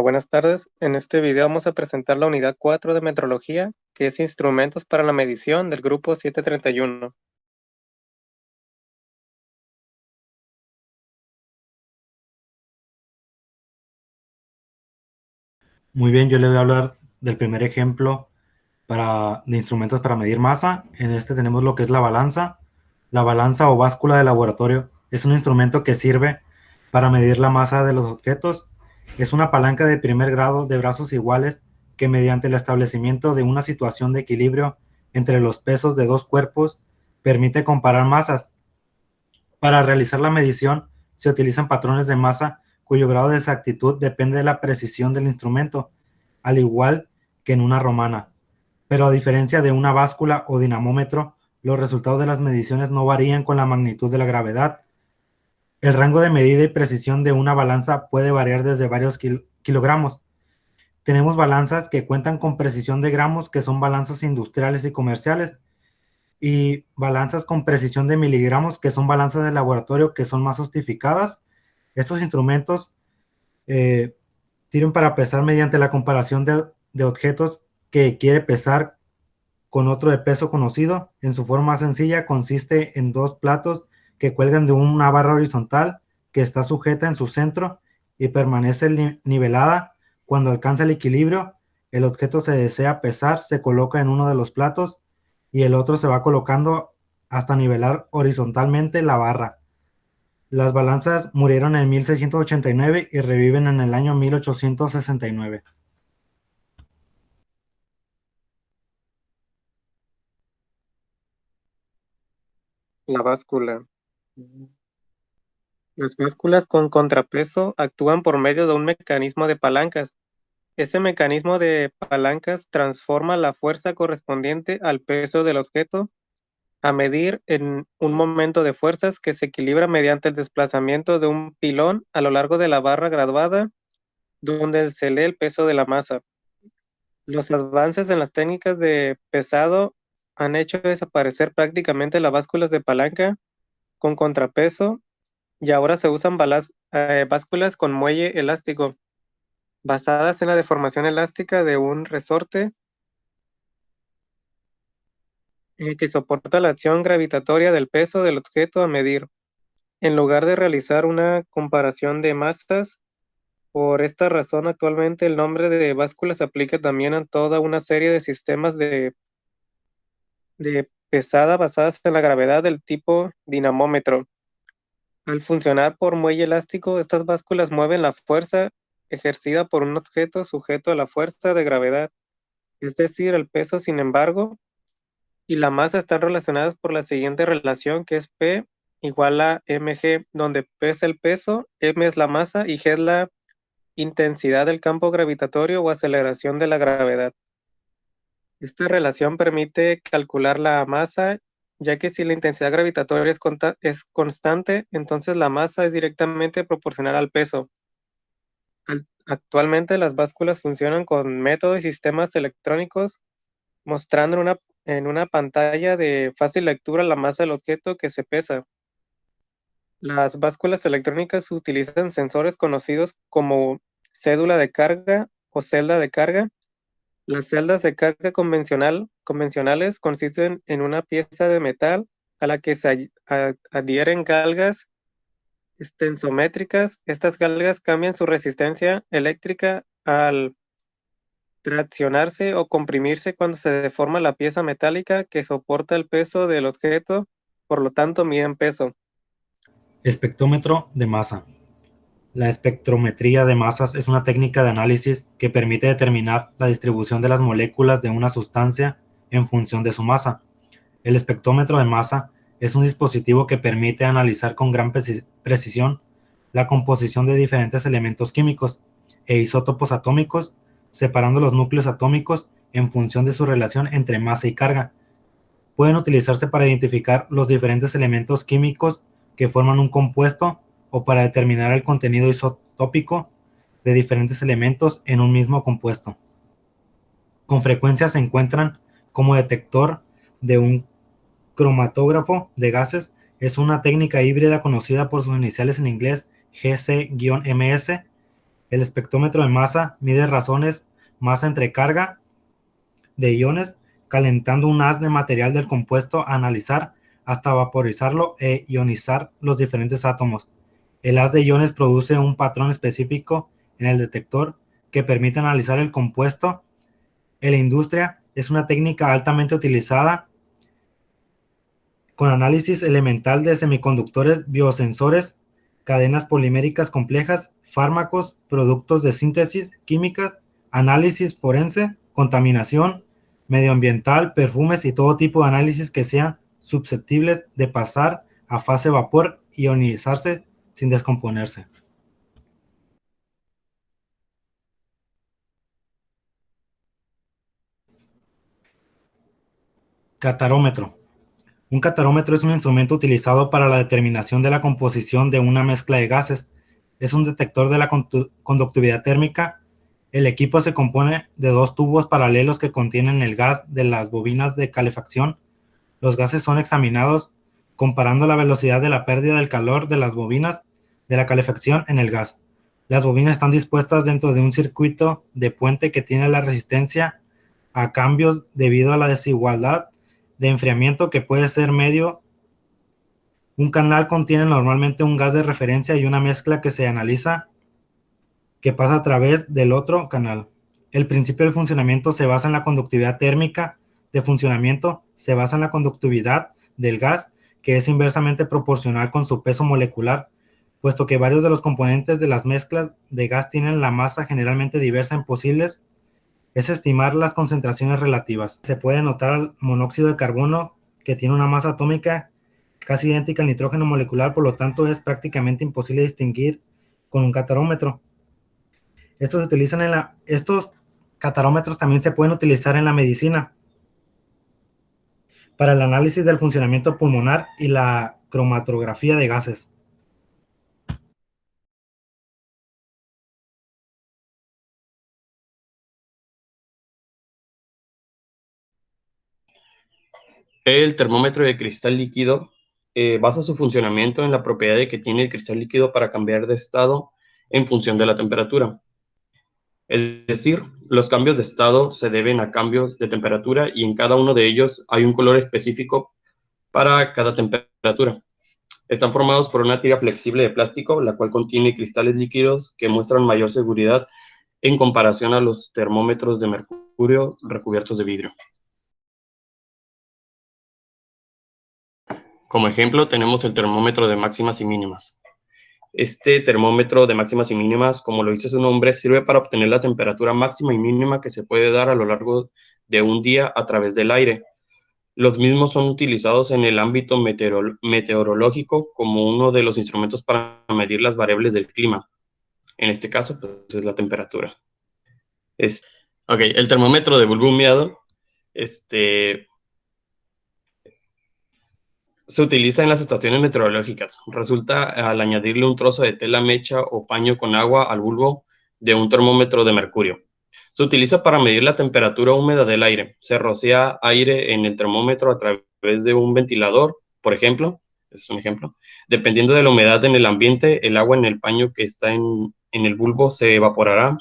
Buenas tardes. En este video vamos a presentar la unidad 4 de metrología, que es instrumentos para la medición del grupo 731. Muy bien, yo le voy a hablar del primer ejemplo de instrumentos para medir masa. En este tenemos lo que es la balanza. La balanza o báscula de laboratorio es un instrumento que sirve para medir la masa de los objetos. Es una palanca de primer grado de brazos iguales que mediante el establecimiento de una situación de equilibrio entre los pesos de dos cuerpos permite comparar masas. Para realizar la medición se utilizan patrones de masa cuyo grado de exactitud depende de la precisión del instrumento, al igual que en una romana. Pero a diferencia de una báscula o dinamómetro, los resultados de las mediciones no varían con la magnitud de la gravedad. El rango de medida y precisión de una balanza puede variar desde varios kilogramos. Tenemos balanzas que cuentan con precisión de gramos, que son balanzas industriales y comerciales, y balanzas con precisión de miligramos, que son balanzas de laboratorio, que son más sofisticadas. Estos instrumentos eh, sirven para pesar mediante la comparación de objetos que quiere pesar con otro de peso conocido. En su forma más sencilla consiste en dos platos que cuelgan de una barra horizontal que está sujeta en su centro y permanece nivelada. Cuando alcanza el equilibrio, el objeto se desea pesar, se coloca en uno de los platos y el otro se va colocando hasta nivelar horizontalmente la barra. Las balanzas murieron en 1689 y reviven en el año 1869. La báscula. Las básculas con contrapeso actúan por medio de un mecanismo de palancas. Ese mecanismo de palancas transforma la fuerza correspondiente al peso del objeto a medir en un momento de fuerzas que se equilibra mediante el desplazamiento de un pilón a lo largo de la barra graduada, donde se lee el peso de la masa. Los avances en las técnicas de pesado han hecho desaparecer prácticamente las básculas de palanca con contrapeso y ahora se usan básculas con muelle elástico, basadas en la deformación elástica de un resorte que soporta la acción gravitatoria del peso del objeto a medir. En lugar de realizar una comparación de masas, por esta razón actualmente el nombre de báscula se aplica también a toda una serie de sistemas de pesada basadas en la gravedad del tipo dinamómetro. Al funcionar por muelle elástico, estas básculas mueven la fuerza ejercida por un objeto sujeto a la fuerza de gravedad, es decir, el peso, sin embargo, y la masa están relacionadas por la siguiente relación, que es P igual a mg, donde P es el peso, m es la masa y g es la intensidad del campo gravitatorio o aceleración de la gravedad. Esta relación permite calcular la masa, ya que si la intensidad gravitatoria es constante, entonces la masa es directamente proporcional al peso. Actualmente las básculas funcionan con métodos y sistemas electrónicos, mostrando en una pantalla de fácil lectura la masa del objeto que se pesa. Las básculas electrónicas utilizan sensores conocidos como cédula de carga o celda de carga. Las celdas de carga convencionales consisten en una pieza de metal a la que se adhieren galgas tensométricas. Estas galgas cambian su resistencia eléctrica al traccionarse o comprimirse cuando se deforma la pieza metálica que soporta el peso del objeto, por lo tanto miden peso. Espectrómetro de masa. La espectrometría de masas es una técnica de análisis que permite determinar la distribución de las moléculas de una sustancia en función de su masa. El espectrómetro de masa es un dispositivo que permite analizar con gran precisión la composición de diferentes elementos químicos e isótopos atómicos, separando los núcleos atómicos en función de su relación entre masa y carga. Pueden utilizarse para identificar los diferentes elementos químicos que forman un compuesto o para determinar el contenido isotópico de diferentes elementos en un mismo compuesto. Con frecuencia se encuentran como detector de un cromatógrafo de gases. Es una técnica híbrida conocida por sus iniciales en inglés GC-MS, El espectrómetro de masa mide razones masa entre carga de iones, calentando un haz de material del compuesto a analizar hasta vaporizarlo e ionizar los diferentes átomos. El haz de iones produce un patrón específico en el detector que permite analizar el compuesto. En la industria es una técnica altamente utilizada con análisis elemental de semiconductores, biosensores, cadenas poliméricas complejas, fármacos, productos de síntesis químicas, análisis forense, contaminación medioambiental, perfumes y todo tipo de análisis que sean susceptibles de pasar a fase vapor y ionizarse sin descomponerse. Catarómetro. Un catarómetro es un instrumento utilizado para la determinación de la composición de una mezcla de gases. Es un detector de la conductividad térmica. El equipo se compone de dos tubos paralelos que contienen el gas de las bobinas de calefacción. Los gases son examinados comparando la velocidad de la pérdida del calor de las bobinas de la calefacción en el gas. Las bobinas están dispuestas dentro de un circuito de puente que tiene la resistencia a cambios debido a la desigualdad de enfriamiento que puede ser medio. Un canal contiene normalmente un gas de referencia y una mezcla que se analiza que pasa a través del otro canal. El principio del funcionamiento se basa en la conductividad térmica de funcionamiento, se basa en la conductividad del gas, que es inversamente proporcional con su peso molecular, puesto que varios de los componentes de las mezclas de gas tienen la masa generalmente diversa en posibles, es estimar las concentraciones relativas. Se puede notar al monóxido de carbono, que tiene una masa atómica casi idéntica al nitrógeno molecular, por lo tanto es prácticamente imposible distinguir con un catarómetro. Estos catarómetros también se pueden utilizar en la medicina para el análisis del funcionamiento pulmonar y la cromatografía de gases. El termómetro de cristal líquido basa su funcionamiento en la propiedad de que tiene el cristal líquido para cambiar de estado en función de la temperatura. Es decir, los cambios de estado se deben a cambios de temperatura y en cada uno de ellos hay un color específico para cada temperatura. Están formados por una tira flexible de plástico, la cual contiene cristales líquidos que muestran mayor seguridad en comparación a los termómetros de mercurio recubiertos de vidrio. Como ejemplo, tenemos el termómetro de máximas y mínimas. Este termómetro de máximas y mínimas, como lo dice su nombre, sirve para obtener la temperatura máxima y mínima que se puede dar a lo largo de un día a través del aire. Los mismos son utilizados en el ámbito meteorológico como uno de los instrumentos para medir las variables del clima. En este caso, pues, es la temperatura. El termómetro de bulbo humeado, se utiliza en las estaciones meteorológicas. Resulta al añadirle un trozo de tela mecha o paño con agua al bulbo de un termómetro de mercurio. Se utiliza para medir la temperatura húmeda del aire. Se rocía aire en el termómetro a través de un ventilador, por ejemplo. Es un ejemplo. Dependiendo de la humedad en el ambiente, el agua en el paño que está en el bulbo se evaporará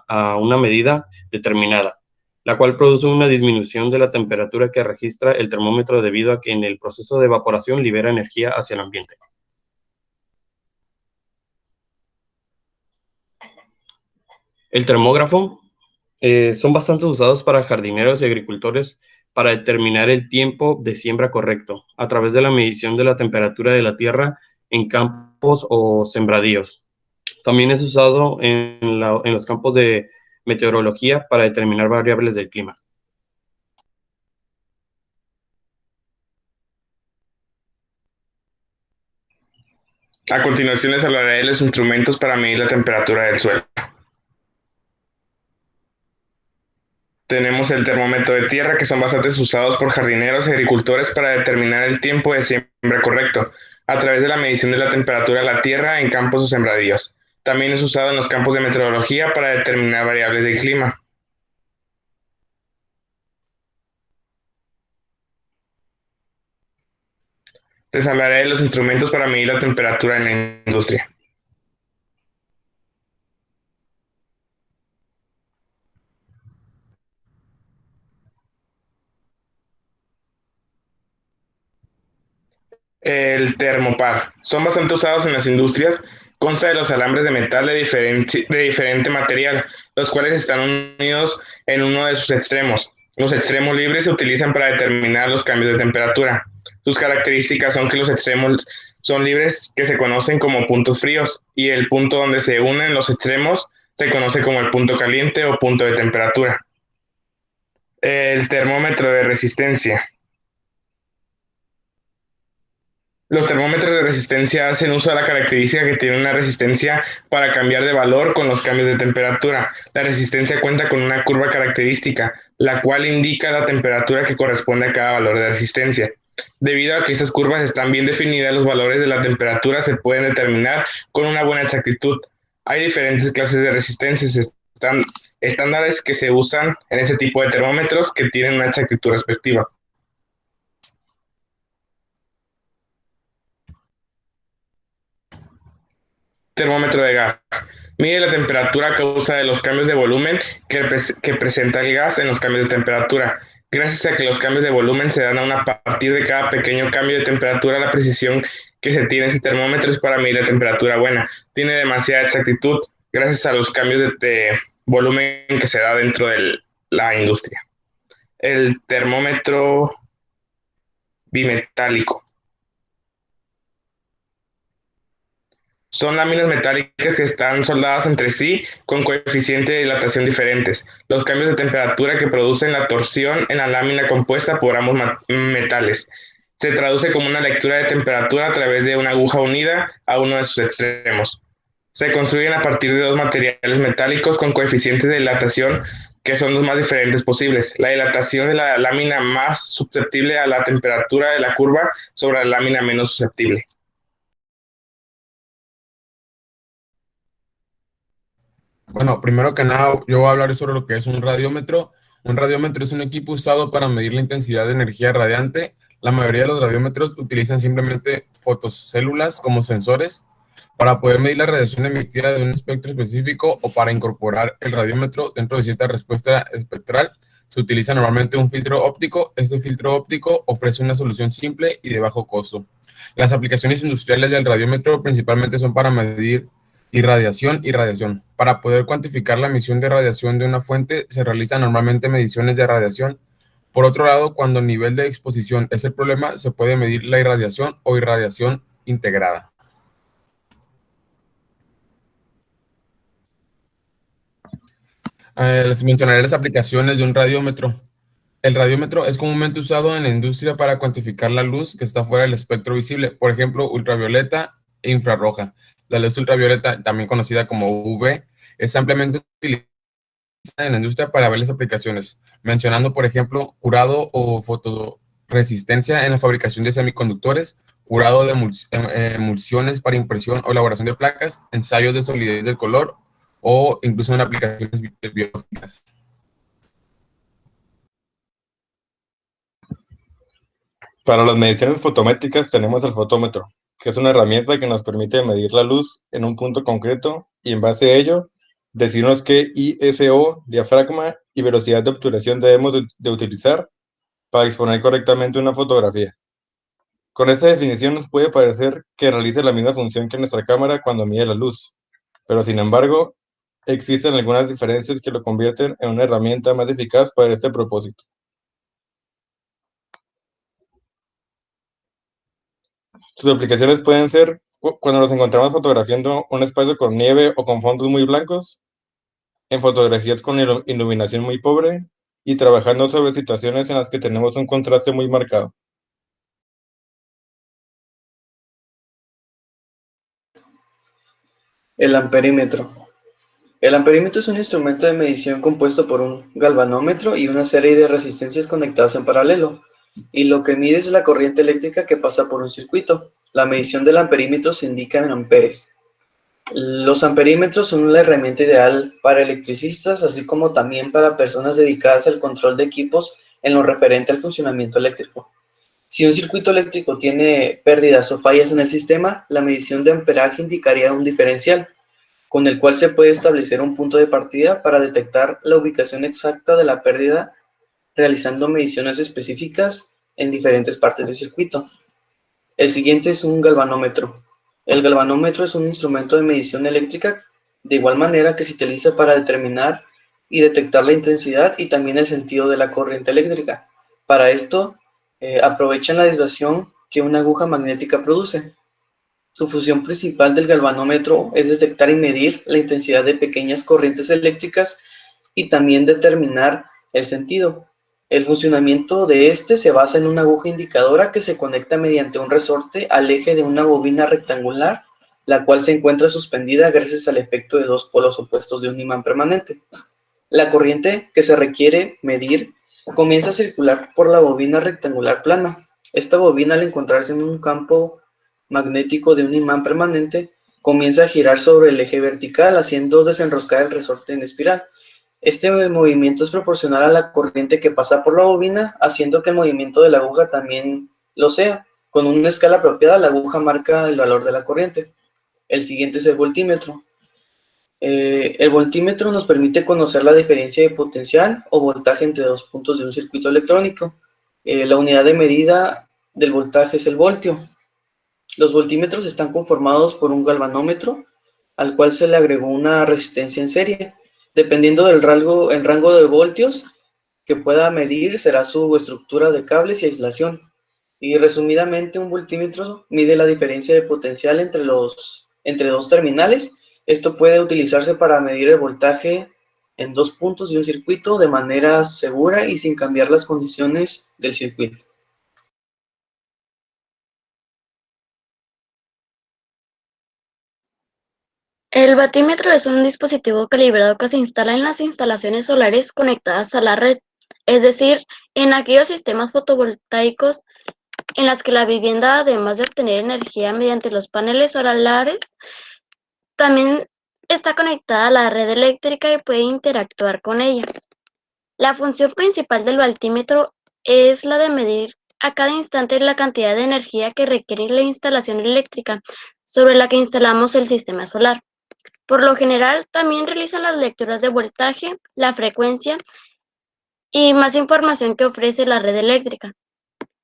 a una medida determinada, la cual produce una disminución de la temperatura que registra el termómetro debido a que en el proceso de evaporación libera energía hacia el ambiente. El termógrafo son bastante usados para jardineros y agricultores para determinar el tiempo de siembra correcto a través de la medición de la temperatura de la tierra en campos o sembradíos. También es usado en los campos de meteorología para determinar variables del clima. A continuación les hablaré de los instrumentos para medir la temperatura del suelo. Tenemos el termómetro de tierra, que son bastante usados por jardineros y agricultores para determinar el tiempo de siembra correcto, a través de la medición de la temperatura de la tierra en campos o sembradíos. También es usado en los campos de meteorología para determinar variables del clima. Les hablaré de los instrumentos para medir la temperatura en la industria. El termopar. Son bastante usados en las industrias. Consta de los alambres de metal de diferente material, los cuales están unidos en uno de sus extremos. Los extremos libres se utilizan para determinar los cambios de temperatura. Sus características son que los extremos son libres, que se conocen como puntos fríos, y el punto donde se unen los extremos se conoce como el punto caliente o punto de temperatura. El termómetro de resistencia. Los termómetros de resistencia hacen uso de la característica que tiene una resistencia para cambiar de valor con los cambios de temperatura. La resistencia cuenta con una curva característica, la cual indica la temperatura que corresponde a cada valor de resistencia. Debido a que estas curvas están bien definidas, los valores de la temperatura se pueden determinar con una buena exactitud. Hay diferentes clases de resistencias estándares que se usan en ese tipo de termómetros que tienen una exactitud respectiva. Termómetro de gas. Mide la temperatura a causa de los cambios de volumen que presenta el gas en los cambios de temperatura. Gracias a que los cambios de volumen se dan a partir de cada pequeño cambio de temperatura, la precisión que se tiene ese termómetro es para medir la temperatura buena. Tiene demasiada exactitud gracias a los cambios de volumen que se da dentro de la industria. El termómetro bimetálico. Son láminas metálicas que están soldadas entre sí con coeficiente de dilatación diferentes. Los cambios de temperatura que producen la torsión en la lámina compuesta por ambos metales. Se traduce como una lectura de temperatura a través de una aguja unida a uno de sus extremos. Se construyen a partir de dos materiales metálicos con coeficientes de dilatación que son los más diferentes posibles. La dilatación de la lámina más susceptible a la temperatura de la curva sobre la lámina menos susceptible. Bueno, primero que nada, yo voy a hablar sobre lo que es un radiómetro. Un radiómetro es un equipo usado para medir la intensidad de energía radiante. La mayoría de los radiómetros utilizan simplemente fotocélulas como sensores para poder medir la radiación emitida de un espectro específico o para incorporar el radiómetro dentro de cierta respuesta espectral. Se utiliza normalmente un filtro óptico. Este filtro óptico ofrece una solución simple y de bajo costo. Las aplicaciones industriales del radiómetro principalmente son para medir irradiación y radiación. Para poder cuantificar la emisión de radiación de una fuente, se realizan normalmente mediciones de radiación. Por otro lado, cuando el nivel de exposición es el problema, se puede medir la irradiación o irradiación integrada. Les mencionaré las aplicaciones de un radiómetro. El radiómetro es comúnmente usado en la industria para cuantificar la luz que está fuera del espectro visible, por ejemplo, ultravioleta e infrarroja. La luz ultravioleta, también conocida como UV, es ampliamente utilizada en la industria para varias aplicaciones, mencionando, por ejemplo, curado o fotoresistencia en la fabricación de semiconductores, curado de emulsiones para impresión o elaboración de placas, ensayos de solidez del color o incluso en aplicaciones biológicas. Para las mediciones fotométricas tenemos el fotómetro, que es una herramienta que nos permite medir la luz en un punto concreto y en base a ello decirnos qué ISO, diafragma y velocidad de obturación debemos de utilizar para exponer correctamente una fotografía. Con esta definición nos puede parecer que realiza la misma función que nuestra cámara cuando mide la luz, pero sin embargo existen algunas diferencias que lo convierten en una herramienta más eficaz para este propósito. Sus aplicaciones pueden ser cuando nos encontramos fotografiando un espacio con nieve o con fondos muy blancos, en fotografías con iluminación muy pobre y trabajando sobre situaciones en las que tenemos un contraste muy marcado. El amperímetro. El amperímetro es un instrumento de medición compuesto por un galvanómetro y una serie de resistencias conectadas en paralelo, y lo que mide es la corriente eléctrica que pasa por un circuito. La medición del amperímetro se indica en amperes. Los amperímetros son la herramienta ideal para electricistas, así como también para personas dedicadas al control de equipos en lo referente al funcionamiento eléctrico. Si un circuito eléctrico tiene pérdidas o fallas en el sistema, la medición de amperaje indicaría un diferencial, con el cual se puede establecer un punto de partida para detectar la ubicación exacta de la pérdida, realizando mediciones específicas en diferentes partes del circuito. El siguiente es un galvanómetro. El galvanómetro es un instrumento de medición eléctrica de igual manera que se utiliza para determinar y detectar la intensidad y también el sentido de la corriente eléctrica. Para esto, aprovechan la dispersión que una aguja magnética produce. Su función principal del galvanómetro es detectar y medir la intensidad de pequeñas corrientes eléctricas y también determinar el sentido. El funcionamiento de este se basa en una aguja indicadora que se conecta mediante un resorte al eje de una bobina rectangular, la cual se encuentra suspendida gracias al efecto de dos polos opuestos de un imán permanente. La corriente que se requiere medir comienza a circular por la bobina rectangular plana. Esta bobina, al encontrarse en un campo magnético de un imán permanente, comienza a girar sobre el eje vertical, haciendo desenroscar el resorte en espiral. Este movimiento es proporcional a la corriente que pasa por la bobina, haciendo que el movimiento de la aguja también lo sea. Con una escala apropiada, la aguja marca el valor de la corriente. El siguiente es el voltímetro. El voltímetro nos permite conocer la diferencia de potencial o voltaje entre dos puntos de un circuito electrónico. La unidad de medida del voltaje es el voltio. Los voltímetros están conformados por un galvanómetro, al cual se le agregó una resistencia en serie. Dependiendo del rango de voltios que pueda medir, será su estructura de cables y aislación. Y resumidamente, un voltímetro mide la diferencia de potencial entre dos terminales. Esto puede utilizarse para medir el voltaje en dos puntos de un circuito de manera segura y sin cambiar las condiciones del circuito. El batímetro es un dispositivo calibrado que se instala en las instalaciones solares conectadas a la red, es decir, en aquellos sistemas fotovoltaicos en las que la vivienda, además de obtener energía mediante los paneles solares, también está conectada a la red eléctrica y puede interactuar con ella. La función principal del batímetro es la de medir a cada instante la cantidad de energía que requiere la instalación eléctrica sobre la que instalamos el sistema solar. Por lo general, también realizan las lecturas de voltaje, la frecuencia y más información que ofrece la red eléctrica.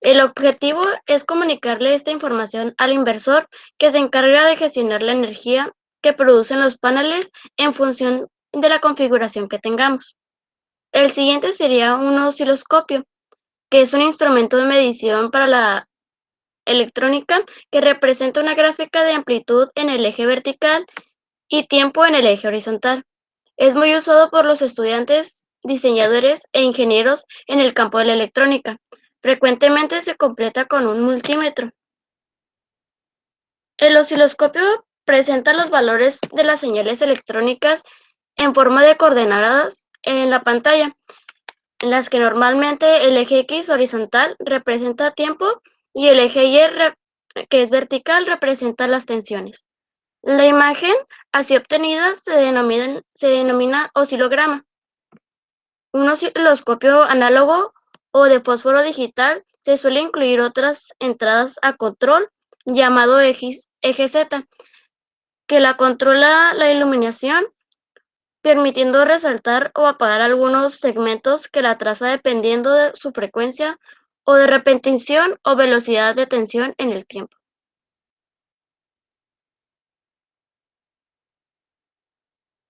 El objetivo es comunicarle esta información al inversor, que se encarga de gestionar la energía que producen los paneles en función de la configuración que tengamos. El siguiente sería un osciloscopio, que es un instrumento de medición para la electrónica que representa una gráfica de amplitud en el eje vertical y tiempo en el eje horizontal. Es muy usado por los estudiantes, diseñadores e ingenieros en el campo de la electrónica. Frecuentemente se completa con un multímetro. El osciloscopio presenta los valores de las señales electrónicas en forma de coordenadas en la pantalla, en las que normalmente el eje X horizontal representa tiempo y el eje Y, que es vertical, representa las tensiones. La imagen así obtenida se denomina oscilograma. Un osciloscopio análogo o de fósforo digital se suele incluir otras entradas a control llamado eje Z, que la controla la iluminación, permitiendo resaltar o apagar algunos segmentos que la traza dependiendo de su frecuencia o de repetición o velocidad de tensión en el tiempo.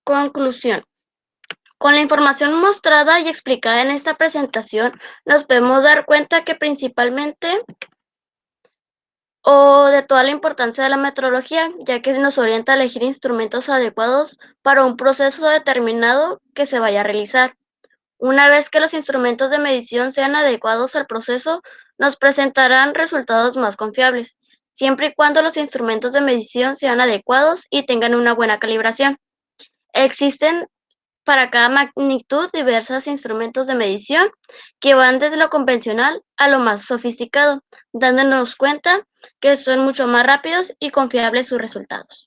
Conclusión. Con la información mostrada y explicada en esta presentación, nos podemos dar cuenta que principalmente de toda la importancia de la metrología, ya que nos orienta a elegir instrumentos adecuados para un proceso determinado que se vaya a realizar. Una vez que los instrumentos de medición sean adecuados al proceso, nos presentarán resultados más confiables, siempre y cuando los instrumentos de medición sean adecuados y tengan una buena calibración. Existen para cada magnitud diversos instrumentos de medición que van desde lo convencional a lo más sofisticado, dándonos cuenta que son mucho más rápidos y confiables sus resultados.